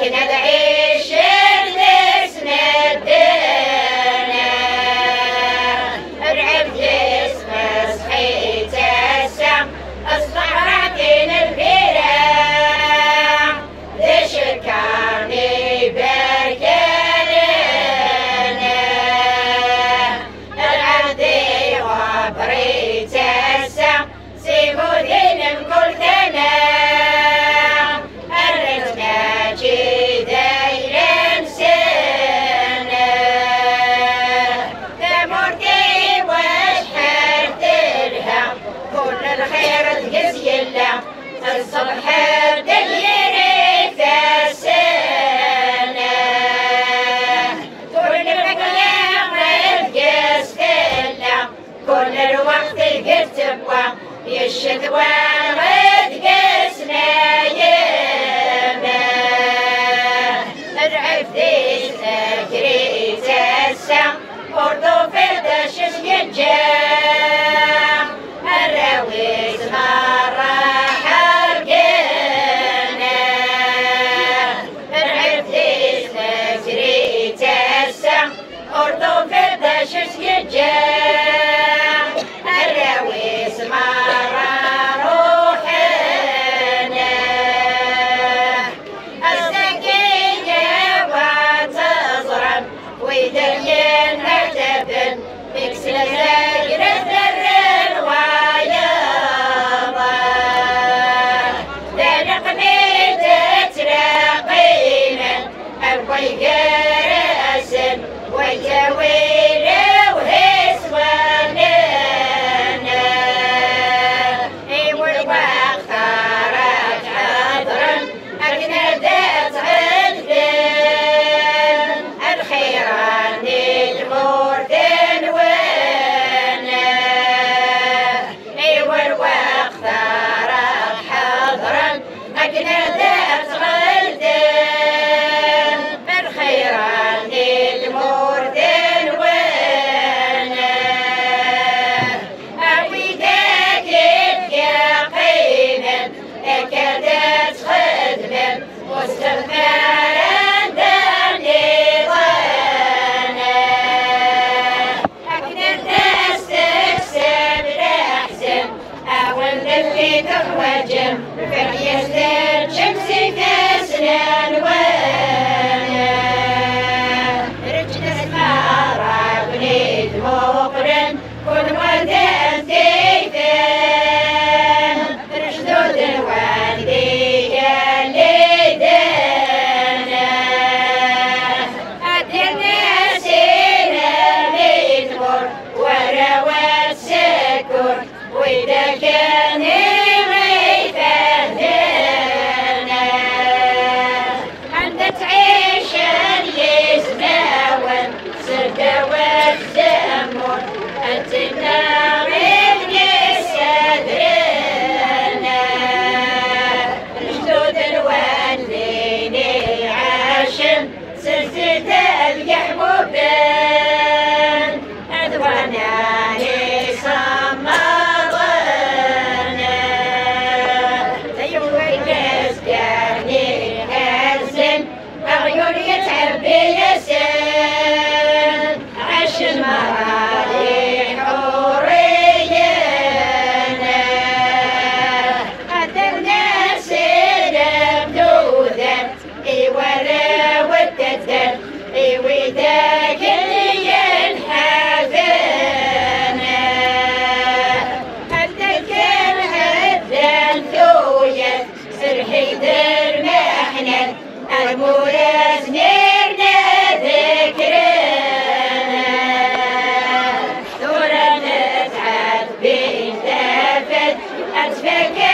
لكن نعيش لسنا الدنا رعب جسم صحيت السم الصحراء البيرة ذي شكاني بركلنا العبدي وبريت السم سيبودين قلتنا الصبح بديري في السنة كل الأيام القصد الله كل الوقت قد تبغى الشتوى غد قسنا يمه العفت سكريت السم برضو في الدشش ينجم الرويس مرة الرويس مرة روحنا السكينة وتزرم ويدين هتبن يكسل زجر الذر ويابا دنقني تترقينا أبوي قرأس ويتويل فليزداد شمسي كسنان وانا رجنا المارا بنيد مقرن كل ودان تيفان رشدود الوالدي اللي دانا أدرنا سينا بيتمر وروى السكر وإذا كان المورز نرنا ذكرنا دورنا تعب بنتفت أتفكر